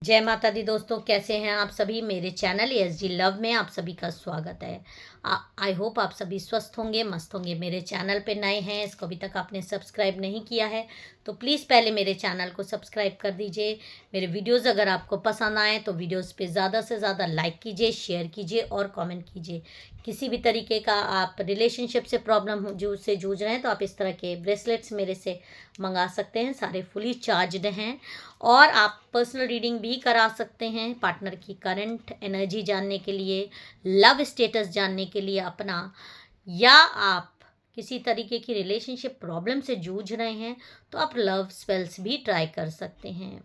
जय माता दी दोस्तों, कैसे हैं आप सभी। मेरे चैनल ESG लव में आप सभी का स्वागत है। आई होप आप सभी स्वस्थ होंगे, मस्त होंगे। मेरे चैनल पे नए हैं, इसको अभी तक आपने सब्सक्राइब नहीं किया है तो प्लीज़ पहले मेरे चैनल को सब्सक्राइब कर दीजिए। मेरे वीडियोस अगर आपको पसंद आए तो वीडियोस पे ज़्यादा से ज़्यादा लाइक कीजिए, शेयर कीजिए और कमेंट कीजिए। किसी भी तरीके का आप रिलेशनशिप से प्रॉब्लम से जूझ रहे हैं तो आप इस तरह के ब्रेसलेट्स मेरे से मंगा सकते हैं। सारे फुली चार्जड हैं और आप पर्सनल रीडिंग भी करा सकते हैं पार्टनर की करंट एनर्जी जानने के लिए, लव स्टेटस जानने के लिए अपना, या आप किसी तरीके की रिलेशनशिप प्रॉब्लम से जूझ रहे हैं तो आप लव स्पेल्स भी ट्राई कर सकते हैं।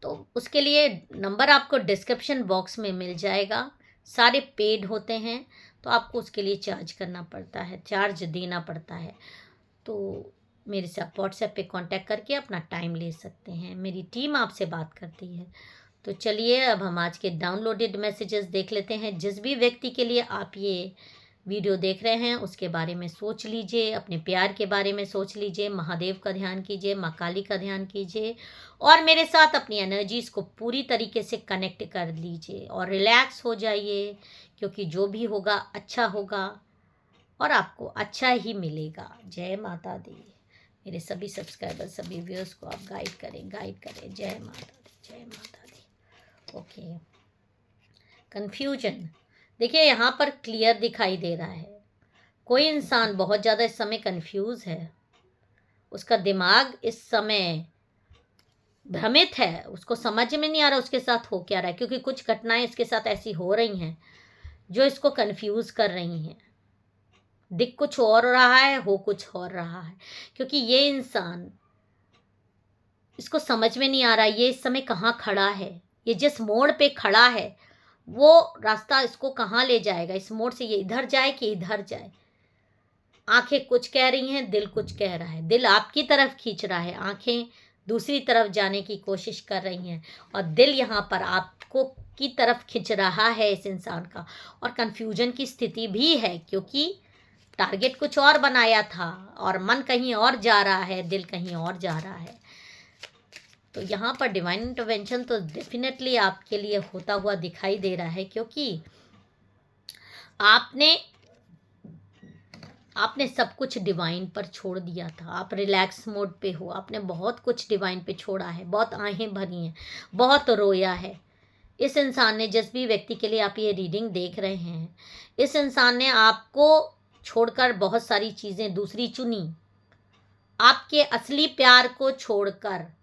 तो उसके लिए नंबर आपको डिस्क्रिप्शन बॉक्स में मिल जाएगा। सारे पेड होते हैं तो आपको उसके लिए चार्ज करना पड़ता है, चार्ज देना पड़ता है। तो मेरे से आप व्हाट्सएप पे कांटेक्ट करके अपना टाइम ले सकते हैं। मेरी टीम आपसे बात करती है। तो चलिए अब हम आज के डाउनलोडेड मैसेजेस देख लेते हैं। जिस भी व्यक्ति के लिए आप ये वीडियो देख रहे हैं उसके बारे में सोच लीजिए, अपने प्यार के बारे में सोच लीजिए, महादेव का ध्यान कीजिए, माँ काली का ध्यान कीजिए और मेरे साथ अपनी एनर्जीज को पूरी तरीके से कनेक्ट कर लीजिए और रिलैक्स हो जाइए, क्योंकि जो भी होगा अच्छा होगा और आपको अच्छा ही मिलेगा। जय माता दी। मेरे सभी सब्सक्राइबर, सभी व्यूअर्स को आप गाइड करें। जय माता दी, जय माता दी। ओके, कन्फ्यूजन देखिए यहाँ पर क्लियर दिखाई दे रहा है। कोई इंसान बहुत ज़्यादा इस समय कंफ्यूज है, उसका दिमाग इस समय भ्रमित है, उसको समझ में नहीं आ रहा उसके साथ हो क्या रहा है, क्योंकि कुछ घटनाएं इसके साथ ऐसी हो रही हैं जो इसको कंफ्यूज कर रही हैं। दिख कुछ और रहा है, हो कुछ और रहा है, क्योंकि ये इंसान, इसको समझ में नहीं आ रहा ये इस समय कहाँ खड़ा है। ये जिस मोड़ पे खड़ा है वो रास्ता इसको कहाँ ले जाएगा। इस मोड़ से ये इधर जाए कि इधर जाए। आंखें कुछ कह रही हैं, दिल कुछ कह रहा है। दिल आपकी तरफ खींच रहा है, आंखें दूसरी तरफ जाने की कोशिश कर रही हैं और दिल यहाँ पर आपको की तरफ खींच रहा है इस इंसान का। और कन्फ्यूजन की स्थिति भी है, क्योंकि टारगेट कुछ और बनाया था और मन कहीं और जा रहा है, दिल कहीं और जा रहा है। तो यहाँ पर डिवाइन इंटरवेंशन तो डेफिनेटली आपके लिए होता हुआ दिखाई दे रहा है, क्योंकि आपने सब कुछ डिवाइन पर छोड़ दिया था। आप रिलैक्स मोड पे हो, आपने बहुत कुछ डिवाइन पे छोड़ा है, बहुत आहें भरी हैं, बहुत रोया है। इस इंसान ने, जिस भी व्यक्ति के लिए आप ये रीडिंग देख रहे हैं, इस इंसान ने आपको छोड़कर बहुत सारी चीज़ें दूसरी चुनी, आपके असली प्यार को छोड़कर।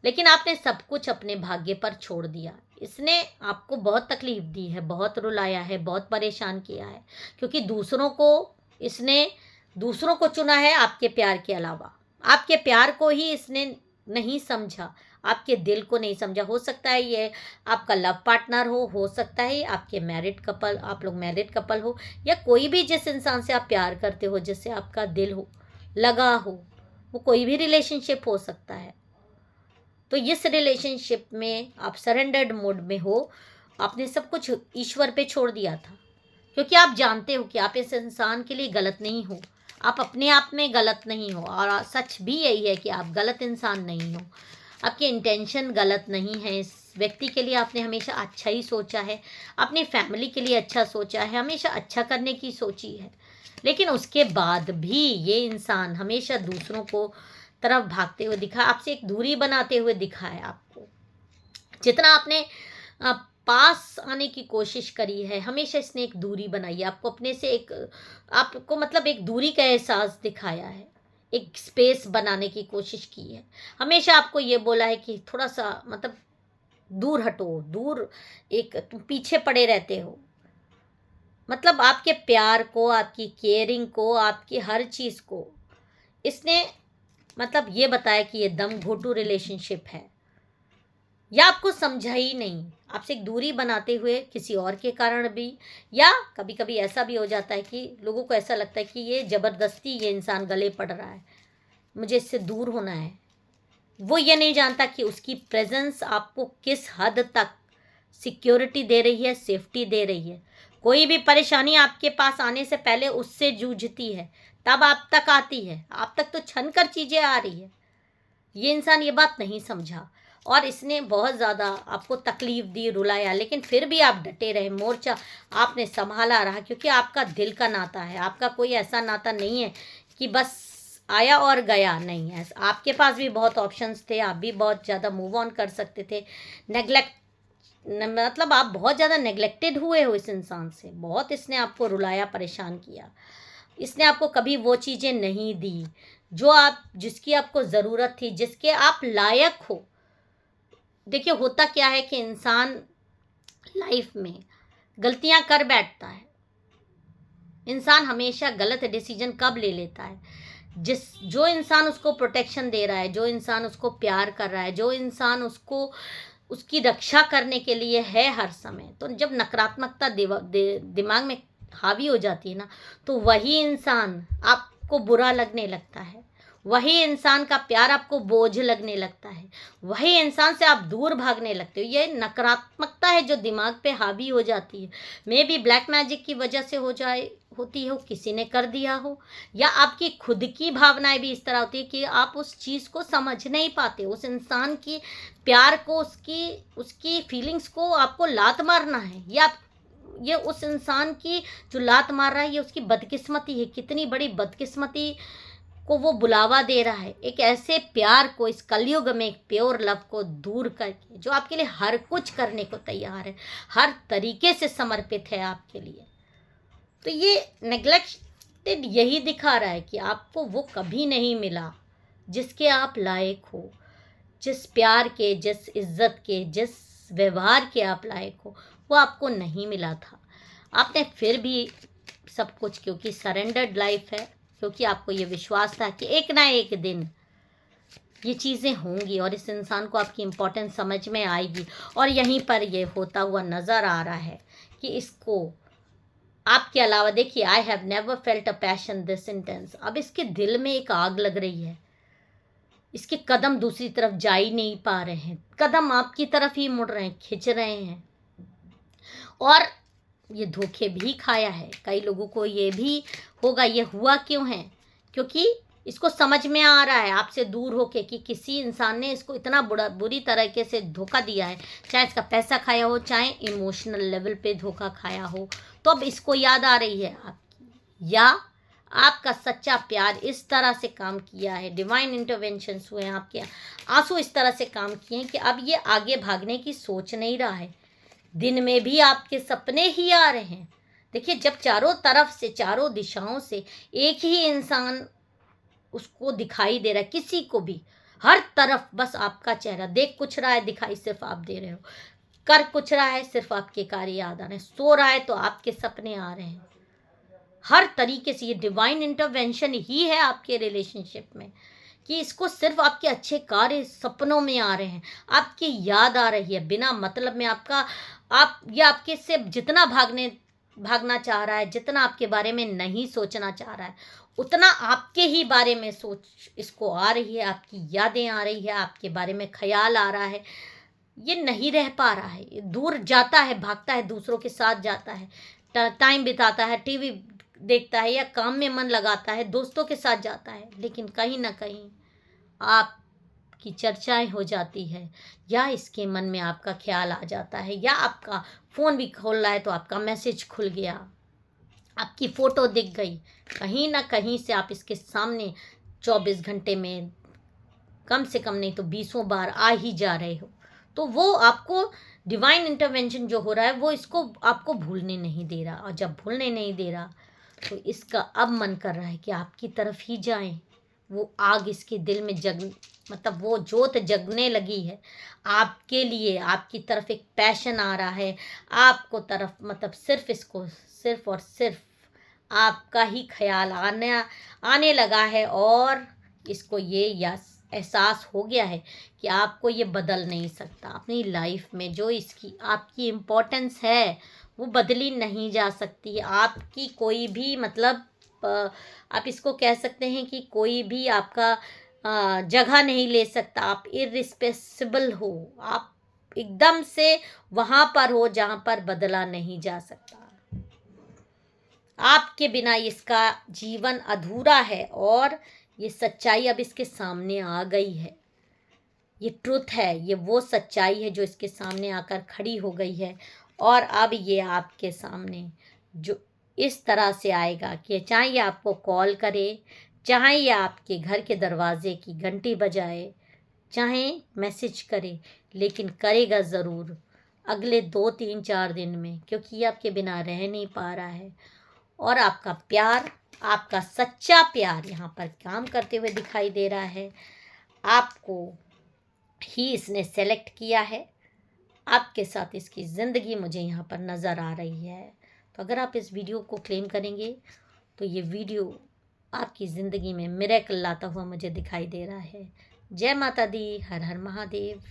लेकिन आपने सब कुछ अपने भाग्य पर छोड़ दिया। इसने आपको बहुत तकलीफ दी है, बहुत रुलाया है, बहुत परेशान किया है, क्योंकि इसने दूसरों को चुना है आपके प्यार के अलावा। आपके प्यार को ही इसने नहीं समझा, आपके दिल को नहीं समझा। हो सकता है ये आपका लव पार्टनर हो सकता है आपके आप लोग मैरिड कपल हो, या कोई भी जिस इंसान से आप प्यार करते हो, जिससे आपका दिल हो लगा हो, वो कोई भी रिलेशनशिप हो सकता है। तो इस रिलेशनशिप में आप सरेंडर्ड मोड में हो, आपने सब कुछ ईश्वर पे छोड़ दिया था, क्योंकि आप जानते हो कि आप इस इंसान के लिए गलत नहीं हो, आप अपने आप में गलत नहीं हो। और सच भी यही है कि आप गलत इंसान नहीं हो, आपकी इंटेंशन गलत नहीं है। इस व्यक्ति के लिए आपने हमेशा अच्छा ही सोचा है, अपनी फैमिली के लिए अच्छा सोचा है, हमेशा अच्छा करने की सोची है। लेकिन उसके बाद भी ये इंसान हमेशा दूसरों को तरफ भागते हुए दिखा, आपसे एक दूरी बनाते हुए दिखा है आपको। जितना आपने पास आने की कोशिश करी है, हमेशा इसने एक दूरी बनाई है आपको अपने से। आपको मतलब एक दूरी का एहसास दिखाया है, एक स्पेस बनाने की कोशिश की है। हमेशा आपको ये बोला है कि थोड़ा सा मतलब दूर हटो, दूर, एक तुम पीछे पड़े रहते हो। मतलब आपके प्यार को, आपकी केयरिंग को, आपकी हर चीज़ को इसने मतलब ये बताया कि ये दम घोटू रिलेशनशिप है, या आपको समझा ही नहीं, आपसे एक दूरी बनाते हुए किसी और के कारण भी। या कभी कभी ऐसा भी हो जाता है कि लोगों को ऐसा लगता है कि ये ज़बरदस्ती ये इंसान गले पड़ रहा है, मुझे इससे दूर होना है। वो ये नहीं जानता कि उसकी प्रेजेंस आपको किस हद तक सिक्योरिटी दे रही है, सेफ्टी दे रही है। कोई भी परेशानी आपके पास आने से पहले उससे जूझती है, तब आप तक आती है। आप तक तो छन कर चीज़ें आ रही है। ये इंसान ये बात नहीं समझा और इसने बहुत ज़्यादा आपको तकलीफ़ दी, रुलाया, लेकिन फिर भी आप डटे रहे, मोर्चा आपने संभाला रहा, क्योंकि आपका दिल का नाता है। आपका कोई ऐसा नाता नहीं है कि बस आया और गया, नहीं है। आपके पास भी बहुत ऑप्शंस थे, आप भी बहुत ज़्यादा मूव ऑन कर सकते थे। नेगलेक्ट मतलब आप बहुत ज़्यादा नेगलेक्टेड हुए हो इस इंसान से, बहुत इसने आपको रुलाया, परेशान किया। इसने आपको कभी वो चीज़ें नहीं दी जो आप, जिसकी आपको ज़रूरत थी, जिसके आप लायक हो। देखिए, होता क्या है कि इंसान लाइफ में गलतियां कर बैठता है। इंसान हमेशा गलत डिसीजन कब ले लेता है? जो इंसान उसको प्रोटेक्शन दे रहा है, जो इंसान उसको प्यार कर रहा है, जो इंसान उसको उसकी रक्षा करने के लिए है हर समय, तो जब नकारात्मकता दिमाग में हावी हो जाती है ना, तो वही इंसान आपको बुरा लगने लगता है, वही इंसान का प्यार आपको बोझ लगने लगता है, वही इंसान से आप दूर भागने लगते हो। ये नकारात्मकता है जो दिमाग पे हावी हो जाती है। मे बी ब्लैक मैजिक की वजह से हो जाए, होती हो, किसी ने कर दिया हो, या आपकी खुद की भावनाएं भी इस तरह होती है कि आप उस चीज़ को समझ नहीं पाते। उस इंसान की प्यार को, उसकी उसकी फीलिंग्स को आपको लात मारना है, या ये उस इंसान की जो लात मार रहा है, ये उसकी बदकिस्मती है। कितनी बड़ी बदकिस्मती को वो बुलावा दे रहा है, एक ऐसे प्यार को, इस कलयुग में एक प्योर लव को दूर करके, जो आपके लिए हर कुछ करने को तैयार है, हर तरीके से समर्पित है आपके लिए। तो ये नेग्लेक्टेड यही दिखा रहा है कि आपको वो कभी नहीं मिला जिसके आप लायक हो, जिस प्यार के, जिस इज्जत के, जिस व्यवहार के आप लायक हो, वो आपको नहीं मिला था। आपने फिर भी सब कुछ, क्योंकि सरेंडर्ड लाइफ है, क्योंकि आपको ये विश्वास था कि एक ना एक दिन ये चीज़ें होंगी और इस इंसान को आपकी इम्पोर्टेंस समझ में आएगी। और यहीं पर ये होता हुआ नज़र आ रहा है कि इसको आपके अलावा, देखिए, I have never felt a passion this intense. अब इसके दिल में एक आग लग रही है, इसके कदम दूसरी तरफ जा ही नहीं पा रहे हैं, कदम आपकी तरफ ही मुड़ रहे हैं, खिंच रहे हैं। और ये धोखे भी खाया है, कई लोगों को ये भी होगा। ये हुआ क्यों है? क्योंकि इसको समझ में आ रहा है आपसे दूर होके कि किसी इंसान ने इसको इतना बुरी तरीके से धोखा दिया है, चाहे इसका पैसा खाया हो, चाहे इमोशनल लेवल पे धोखा खाया हो। तो अब इसको याद आ रही है आपकी, या आपका सच्चा प्यार इस तरह से काम किया है, डिवाइन इंटरवेंशंस हुए हैं आपके, आंसू इस तरह से काम किए हैं कि अब ये आगे भागने की सोच नहीं रहा है। दिन में भी आपके सपने ही आ रहे हैं। देखिए, जब चारों तरफ से, चारों दिशाओं से एक ही इंसान उसको दिखाई दे रहा है, किसी को भी, हर तरफ बस आपका चेहरा देख कुछ रहा है, दिखाई सिर्फ आप दे रहे हो, कर कुछ रहा है, सिर्फ आपके कार्य याद आ रहे हैं, सो रहा है तो आपके सपने आ रहे हैं। हर तरीके से ये डिवाइन इंटरवेंशन ही है आपके रिलेशनशिप में, कि इसको सिर्फ आपके अच्छे कार्य सपनों में आ रहे हैं, आपकी याद आ रही है बिना मतलब में। आप ये आपके से जितना भागना चाह रहा है, जितना आपके बारे में नहीं सोचना चाह रहा है, उतना आपके ही बारे में सोच इसको आ रही है, आपकी यादें आ रही है, आपके बारे में ख्याल आ रहा है। ये नहीं रह पा रहा है, ये दूर जाता है, भागता है, दूसरों के साथ जाता है, टाइम बिताता है, टीवी देखता है, या काम में मन लगाता है, दोस्तों के साथ जाता है, लेकिन कहीं ना कहीं आपकी चर्चाएं हो जाती है, या इसके मन में आपका ख्याल आ जाता है, या आपका फ़ोन भी खोल रहा है तो आपका मैसेज खुल गया, आपकी फ़ोटो दिख गई, कहीं ना कहीं से आप इसके सामने 24 घंटे में कम से कम नहीं तो 20 बार आ ही जा रहे हो। तो वो आपको डिवाइन इंटरवेंशन जो हो रहा है, वो इसको आपको भूलने नहीं दे रहा, और जब भूलने नहीं दे रहा तो इसका अब मन कर रहा है कि आपकी तरफ ही जाएं। वो आग इसके दिल में मतलब वो जोत जगने लगी है आपके लिए, आपकी तरफ एक पैशन आ रहा है आपको तरफ, मतलब सिर्फ इसको, सिर्फ और सिर्फ आपका ही ख्याल आने लगा है। और इसको ये एहसास हो गया है कि आपको ये बदल नहीं सकता। अपनी लाइफ में जो इसकी आपकी इम्पोर्टेंस है वो बदली नहीं जा सकती। आपकी कोई भी मतलब आप इसको कह सकते हैं कि कोई भी आपका जगह नहीं ले सकता। आप इर्रिस्पेसिबल हो, आप एकदम से वहाँ पर हो जहाँ पर बदला नहीं जा सकता। आपके बिना इसका जीवन अधूरा है, और ये सच्चाई अब इसके सामने आ गई है। ये ट्रुथ है, ये वो सच्चाई है जो इसके सामने आकर खड़ी हो गई है। और अब ये आपके सामने जो इस तरह से आएगा कि चाहे ये आपको कॉल करे, चाहे ये आपके घर के दरवाजे की घंटी बजाए, चाहे मैसेज करे, लेकिन करेगा ज़रूर अगले 2 3 4 दिन में, क्योंकि ये आपके बिना रह नहीं पा रहा है। और आपका प्यार, आपका सच्चा प्यार यहाँ पर काम करते हुए दिखाई दे रहा है। आपको ही इसने सेलेक्ट किया है, आपके साथ इसकी ज़िंदगी मुझे यहाँ पर नज़र आ रही है। तो अगर आप इस वीडियो को क्लेम करेंगे तो ये वीडियो आपकी ज़िंदगी में मिरेकल लाता हुआ मुझे दिखाई दे रहा है। जय माता दी, हर हर महादेव।